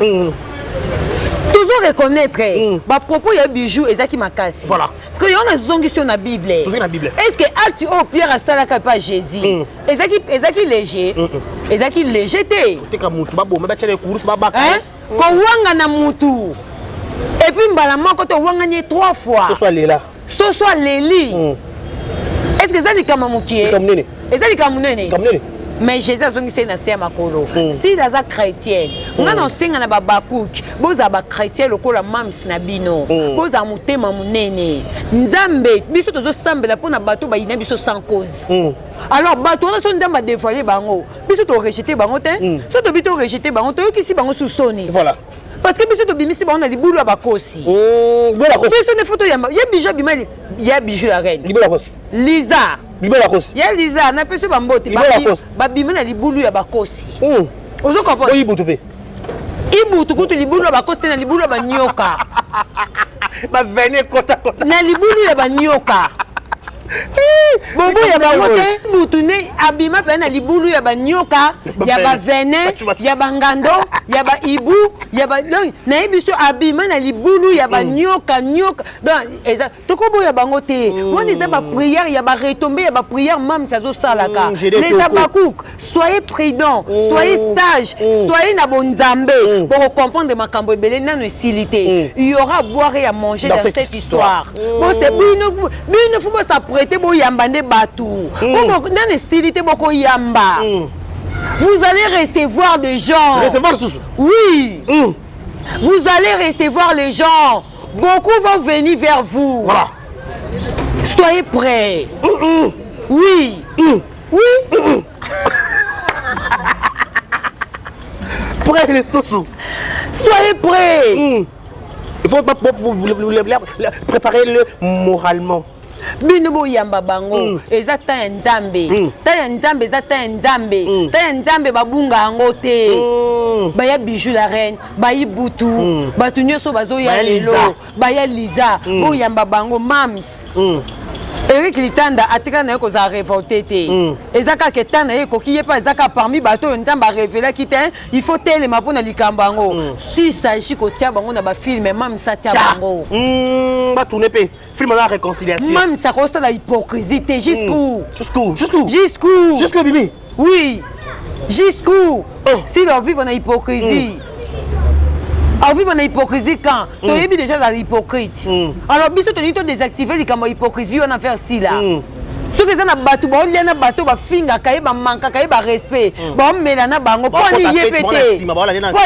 toujours reconnaître ba propos ya bijou ezaki makasi voilà parce que on a zongi sur la Bible est-ce que acte au Pierre asalaka pas Jésus ezaki léger ezaki léger te ka mutu babo ba tchele course ba hein ko wanga na mutu et puis mbala moko to wanga ni 3 fois ce soit leli est-ce que ça dit kama mukie ezali kamunene mais Jésus a zongi na se makolo si la za chrétienne ngana osenga na babakuki boza ba chrétien lokola mams na bino boza mutema munene nzambe biso tozo sambela pona bato ba ina biso sans cause alors bato on so ndamba dévoiler bango biso to rejeter bango te so to bito rejeter bango to yokisi bango sous soni voilà parce que biso to bimisi bango na libulu ya bakosi biso ne photo ya bijou bimali ya bijou la reine Lisa ya Lisa na peso bambote babimi na libulu ya bakosi ozo comprendre ibutu kutu libulu ya bakosi na libulu ya banyoka ba vene kota na libulu ya banyoka bobo ya bango te mutu ne abima pe na libulu ya banyoka ya bavene ya bangando ya baibu ya ba na biso abima na libulu ya banyoka nyoka donc eza tokobo ya bango te woni za ba prière ya ba retomber ya ba prière même ça zo salaka les abakouk soyez prudents soyez sages soyez na bonzambe pour comprendre makambo ebele nano esilité il y aura à boire et à manger dans cette histoire bon c'est bino faut s'apprêter bo yamba nde batu bon dans esilité boko yamba vous allez recevoir des gens oui vous allez recevoir les gens beaucoup vont venir vers vous voilà soyez prêts oui oui prêts les sous soyez prêts il faut vous préparer-le moralement bino boyamba bango eza ta ya nzambe eza ta ya nzambe babunga yango te baya bijou la reine bayi butu batu nyonso bazoya lelo baya liza boyamba bango mams Eric Litanda atika na yoko za révolté te eza kaka tana yeko ki yepa eza ka parmi bato nzamba révéler ki te il faut tele mapona likambo yango si s'agit ko tia bango na ba film même ça tia bango ba tourner pe film na réconciliation même ça constate la hypocrisie jusqu'où Bimi oui jusqu'où si leur vivre en hypocrisie on vit en hypocrisie quand tu es déjà la hypocrite alors biso tu dis désactiver les comme hypocrisie on a faire si là ce que ça na bateau ba on na bateau ba finga kaye ba manka kaye ba respect ba mela na bango pour ni yepete pour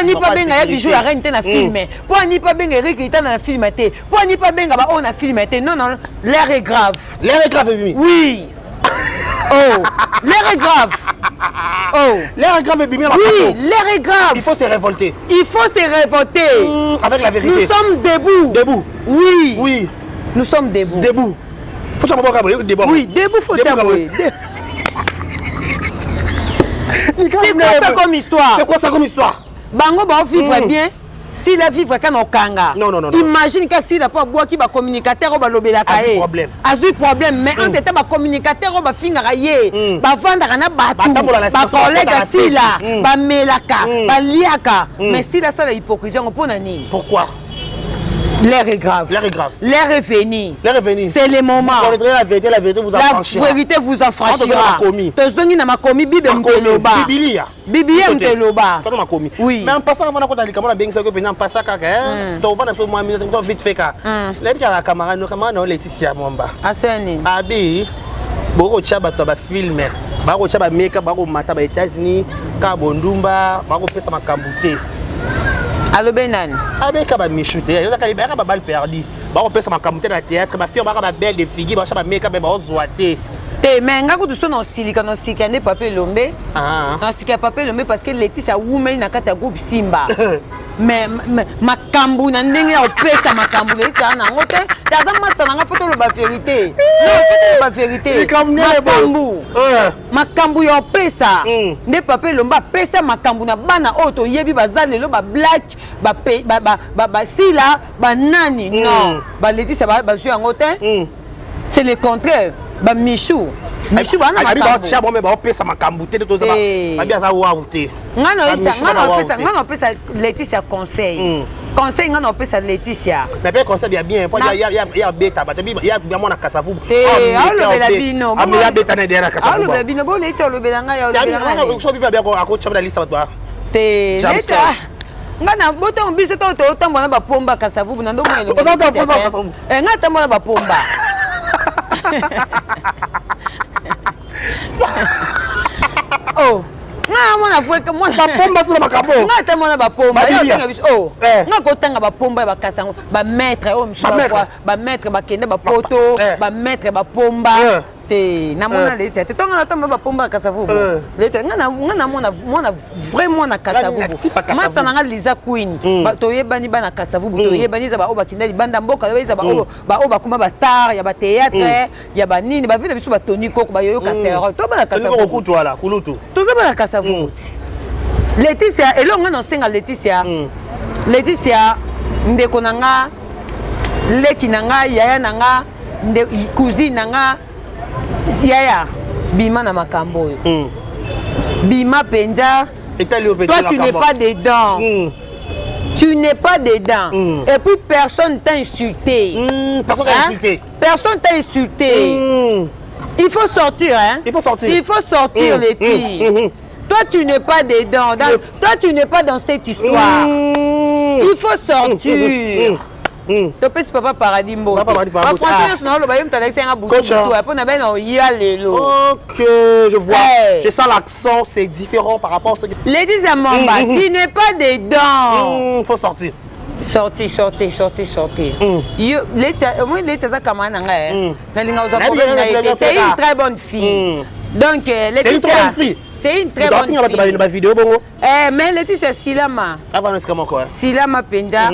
ni pas benga ya bijou la reine te na filmer pour ni pas benga Eric Litanda na filmer te pour ni pas benga ba on a filmer te non l'air est grave oui oh l'air est grave l'air est grave Bimi oui l'air est grave il faut se révolter avec la vérité nous sommes debout oui nous sommes debout faut ça oui debout faut ça c'est quoi ça comme histoire bango ba vivre bien si la vivre quand on kanga non imagine que si la pas bois qui ba communicateur ba lobela kaé azu problème mais en état ba communicateur ba finga yé ba vendre na batu ba collègue si la ba melaka ba liaka mais si la ça la hypocrisie on pona ni pourquoi l'air est grave l'air est venu c'est le moment la vérité vous affranchira tozongi na makomi bible mteloba Biblia mteloba oui mais en passant avant qu'on a likamona bengisa ko pena passa kaka to vana so moi minute to vite fait ka la bika camarade no Laetitia Mwamba aseni abi boko chaba to ba film bako chaba meka bako mata ba États-Unis ka bondumba bako pesa makambute alobe nani abeka ba michute yo zakali ba bal perdu bako pesa makambute na théâtre ba film ba belle de figure ba chaba meka ba ozoate te menga ko tuso no silika ne papier lombe no silika papier lombe parce que Laetitia woman na kati ya groupe Simba mais makambu na ndenge ya opesa makambu Laetitia na ngote taza masana nga foto lo ba vérité non foto lo ba vérité makambu ya opesa ne papier lomba pesa makambu na bana oto yebi bazalelo ba black ba sila ba nani non ba Laetitia ba zu ngote c'est le contraire ba Michou bana makambu cha bombe ba pesa makambu te to za ba bia za wa ute ngana opesa Laetitia conseil ngana opesa Laetitia mais bien conseil bien pour ya beta ba te ya mona kasavu alobela bino amela beta na dera kasavu alobela bino bo Laetitia olobela nga ya olobela nga so biba bien ko chaba liste ba te Laetitia ngana boto biso to tambona ba pomba kasavu na ndo mo nga tambona ba pomba oh nga mona fueka mona bapomba sala makambo nga ta mona bapomba yo tanga biso oh nga ko tanga bapomba ba kasango ba maître oh mswa ba maître ba kende ba poto ba maître ba pomba te na mona Laetitia te tonga na tamba bapomba kasavu Laetitia nga mona vraiment na kasavu mata na nga Liza Queen to yebani bana kasavu to yebani za ba o bakinda libanda mboka za ba o bakuma ba star ya ba théâtre ya ba nini ba vile biso ba Tony Koko ba yoyo kasero to bana kasavu ko kutwala kulutu to za bana kasavu Laetitia elonga no senga Laetitia ndeko nanga leki nanga yaya nanga cousine nanga Yaya, bima na makambo. Bima penja. Toi, tu n'es pas dedans. Tu n'es pas dedans. Et puis, personne t'a insulté. Personne t'a insulté. Personne t'a insulté. Il faut sortir, hein. Il faut sortir. Il faut sortir, les filles. Toi, tu n'es pas dedans. Toi, tu n'es pas dans cette histoire. Il faut sortir. Topesi papa paradis mbo. Français non le bayem tadek senga boutou. Après na ben no ya lelo. OK, je vois. Je sens l'accent, c'est différent par rapport à ce que Ladies and Mamba, tu n'es pas dedans. Faut sortir. Sortir. Yo moi les ça comment na nga. Na linga oza c'est une très bonne fille. Donc Laetitia c'est une très bonne fille. Mais Laetitia Silama. Avant est-ce comment quoi? Silama Penja.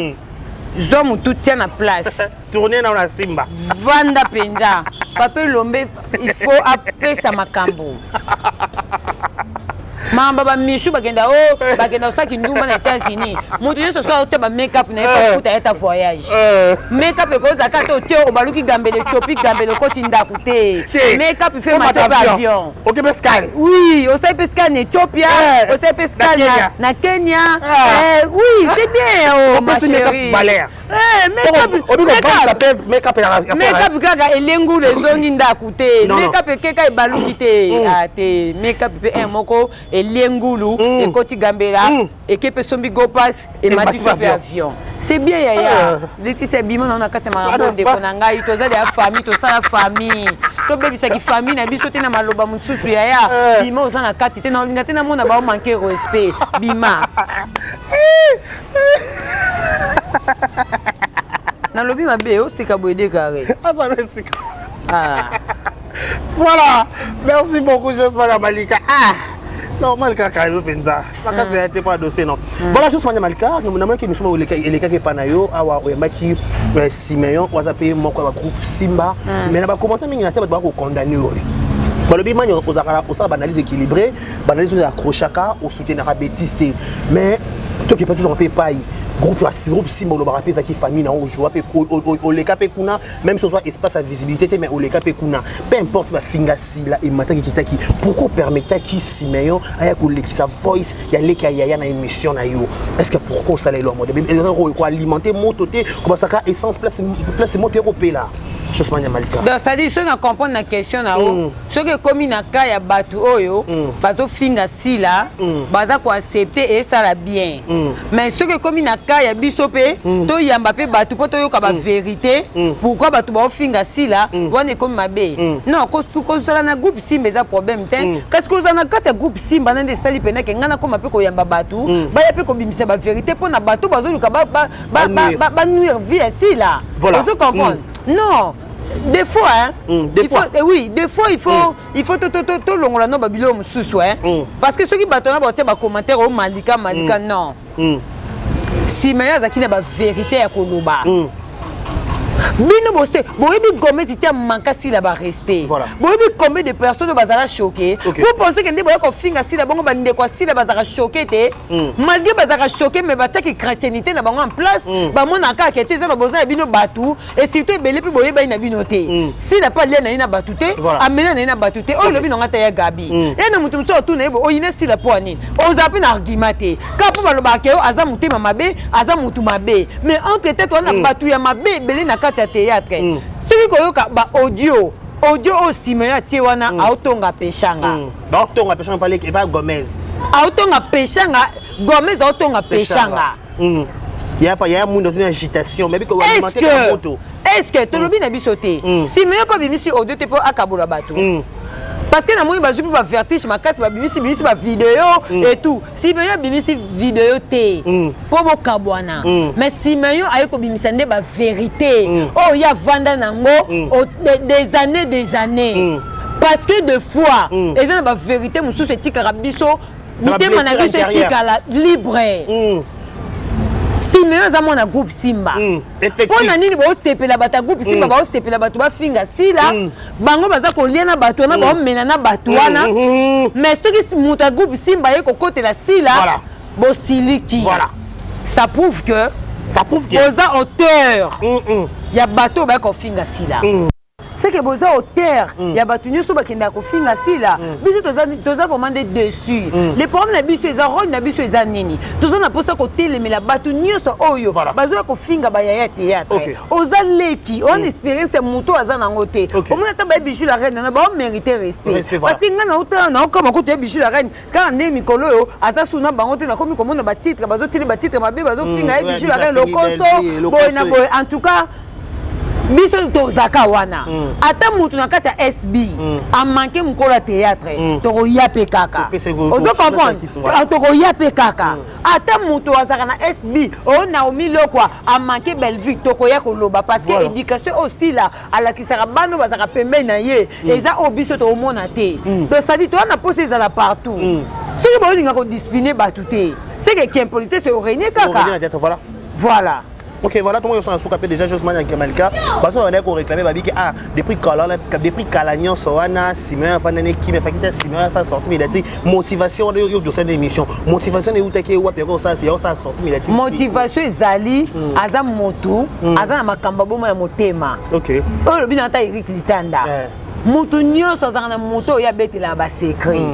Zomu tout tient à place. Tourner dans la Simba. Vanda Penja. Papa Lombe, il faut appeler ça makambo. Mamba ba mishu bagenda sa kinduma na États-Unis. Mutu nso so te ba make-up na pas futa eta voyage. Make-up ko za ka to o baluki gambele topic gambele ko tinda kute. Make-up fait mater avion. OK Pescal. Oui, au sai Pescal en Éthiopie, au sai Pescal na Kenya. Oui, c'est bien ma chérie. Make-up kaka elengu les zones ndakute. Make-up keka e baluki te. Ate make-up pe un moko Liengulu et Koti Gambela et qui peut sombi go pass et m'a dit avion. C'est bien yaya. Laetitia bima na kata marambo de konanga ito za de famille to sa famille. To bebi sa ki famille na biso te na maloba mususu yaya. Bima oza na kati te na linga te na mona ba manquer respect. Bima. Na lobi mabe o sika boede carré. Voilà. Merci beaucoup Joseph Malika. Non, Malika Kayo Penza. Malika c'est pas dossier non. Voilà juste Malika, nous n'avons que nous sommes les cas qui panayo awa oyamaki Simeon wazape moko ba groupe Simba mais na ba commenter mingi na tête ba ko condamner yo. Balobi mani ozakala osala analyse équilibrée, analyse accrochaka au soutenir Baptiste mais toi qui pas tout en paye paille. Groupe Simba le barapé qui famille na ojoa pe o le kapé kuna même si ce soit espace à visibilité mais o le kapé kuna peu importe ba finga sila et mataki kitaki pourquoi permettre qui Simeon aya ko le qui sa voice ya le ka ya na émission na yo est-ce que pourquoi ça les l'homme de ko alimenter mototé comme ça ka essence place moto européen là chose mania Malika donc ça dit ceux qui comprennent la question na o ceux que comme na ka ya batu oyo bazo finga sila baza ko accepter et ça la bien mais ceux que comme na ya bisope to yamba pe batu poto yo ka ba vérité pourquoi batu ba finga sila wane comme mabe non ko sala na groupe Simba eza problème ten parce que za na kata groupe Simba na ndesali pena ke ngana comme pe ko yamba batu ba ya pe ko bimisa ba vérité pona batu bazo luka ba nuire vie sila vous comprenez non des fois hein des fois il faut to longola no babilo mususu hein parce que ceux qui batona ba te ba commentaire au Malika non Simeon azaki na ba vérité ya koloba. Bino bosse, boyebi Gomez était manqué si la ba respect. Boyebi combien de personnes bazala choqué. Vous pensez que ndé boya ko finga si la bango bande ko si la bazala choqué té. Malgré bazala choqué mais bataki chrétienté na bango en place, ba mona ka ke té za boza bino batu et surtout belé puis boyeba ina bino té. Si la pas lien na ina batu té, amena na ina batu té. O lobi no ngata ya gabi. Et na mutu mso tu na yebo o ina si la poani. O zapi na argumenté. Ka po baloba ke o aza mutu mabe, aza mutu mabe. Mais entre tête on na batu ya mabe belé na kati théâtre celui koyoka ba audio au Simeon tiwana autonga peshanga ba autonga peshanga parler que pas Gomez autonga peshanga Gomez autonga peshanga il y a monde dans une agitation mais ko alimenter la moto est-ce que tolobi na bisoté Simeon pas bimisi audio te po akabola bato parce que na moi bazupi ba vertige makasi ba bimisi ba vidéo et tout Simeon bimisi vidéo té pour mo kabwana mais Simeon ayo ko bimisa nde ba vérité oh ya vanda nango des années parce que de fois et ça ba vérité musu se tikara biso mutema na biso tikala libre Simeon za mona groupe Simba. Effectivement. Pona nini ba osepela bata groupe Simba ba osepela batu ba finga sila bango baza ko liena batu na ba mena na batu wana. Mais ce qui muta groupe Simba yeko côté la sila bo siliki. Voilà. Ça prouve que oza auteur. Ya bateau ba ko finga sila. c'est que boza auteur ya batu nyonso bakenda kofinga sila biso toza vraiment des dessus le problème na biso eza rôle na biso eza nini toza na posa kotelemela batu nyonso oyo bazoya kofinga bayaya théâtre oza leki on expérience moto aza nango te omona ta baye Bijou la reine na ba mériter respect parce que nga na autant na okama ko te Bijou la reine quand nde mikolo yo aza suna bango te na komi komona ba titre bazotili ba titre mabe bazofinga Bijou la reine lokoso boy na boy en tout cas biso tozaka wana ata mutu na kati ya SB a manqué mukolo théâtre tokoya pe kaka ozo comprendre tokoya pe kaka ata mutu azaka na SB o Naomi Lokwa a manqué Bellevue tokoya koloba parce que éducation aussi là alakisaka bano bazaka pembe na ye eza o biso to mona te donc ça dit toi na poser za la partout ce que bolinga ko discipliner batute c'est que impolité c'est régner kaka voilà. Ok, voilà, tout le monde est sur déjà Josman et Malika. Parce qu'on a réclamé que depuis Kalagnan, Soana, Simon, Fanane, qui m'a fait quitter Simon, ça sorti, mais il a dit motivation de cette émission. Motivation de où t'es ou après ça, c'est ça sorti, mais il a dit motivation Zali, Azam Motu, Azam Makambabo, Motema. Ok. Oh, le binata Eric Litanda. Motu Nyon, Sazana Moto, Yabet la bas écrit.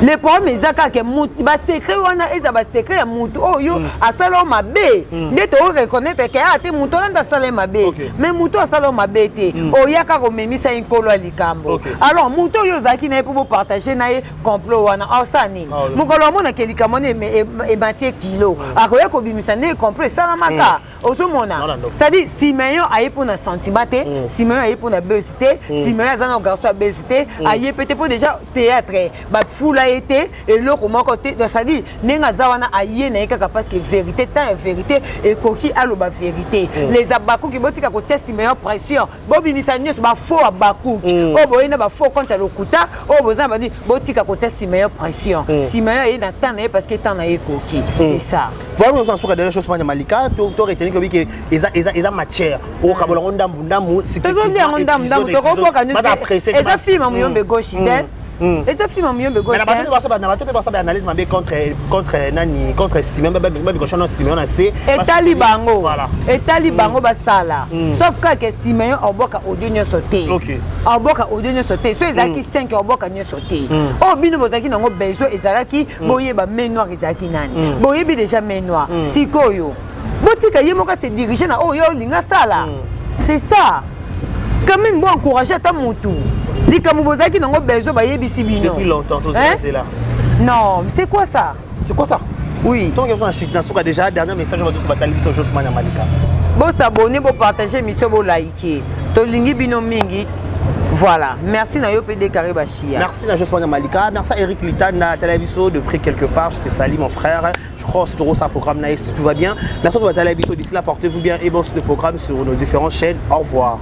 Le problème est que ba secret wana eza ba secret ya mutu oyo asala mabe ndeto reconnaître que ate mutu anda sala mabe mais mutu asala mabe te oyaka ko memisa inkolo alikambo alors mutu oyo zaki na pour partager na complot wana osani mukolo mona ke likambo ne e batie kilo akoya ko bimisa ne complot sala maka osomona ça dit Simeon aye pour na sentiment te Simeon aye pour na besité Simeon azana garçon besité aye peut-être pour déjà théâtre ba fula été et l'autre côté ça dit nenga zawana aye na kaka parce que vérité tant vérité et koki aloba vérité les abakou qui botika ko test meilleure pression bobi misanyos ba faux abakou o boyena ba faux contre lokuta o boza ba dit botika ko test meilleure pression si meilleur est dans temps parce que temps na koki c'est ça voilà on s'en déjà chose Malika to retenu que eza matière o kabolongo ndambu c'est que ndambu to ko boka nous eza film muyombe gauche et ce film mieux me gauche. Mais la bateau peut passer analyse contre Simon Simon assez et Talibango voilà et Talibango basala sauf que Simon oboka audio nyo sauté oboka audio nyo sauté so ezaki 5 oboka nyo sauté o bino bozaki nango bezo ezalaki boyeba main noire ezaki nani boyebi déjà main noire sikoyo botika yemoka se diriger na oyo linga sala c'est ça quand même bon encourager ta mutu likamubozaki nango bezo bayebisi bino depuis longtemps tout c'est là non c'est quoi ça oui donc ils sont en chute dans déjà dernier message on va tous batailler sur Josman Malika bon s'abonner bon partager mission bon liker to lingi bino mingi voilà merci na yo PD Karibashia merci na Josman Malika merci à Eric Litana télévision de près quelque part je te salue mon frère je crois que c'est trop ça programme naïs tout va bien merci de votre télévision d'ici là portez-vous bien et bon ce programme sur nos différentes chaînes au revoir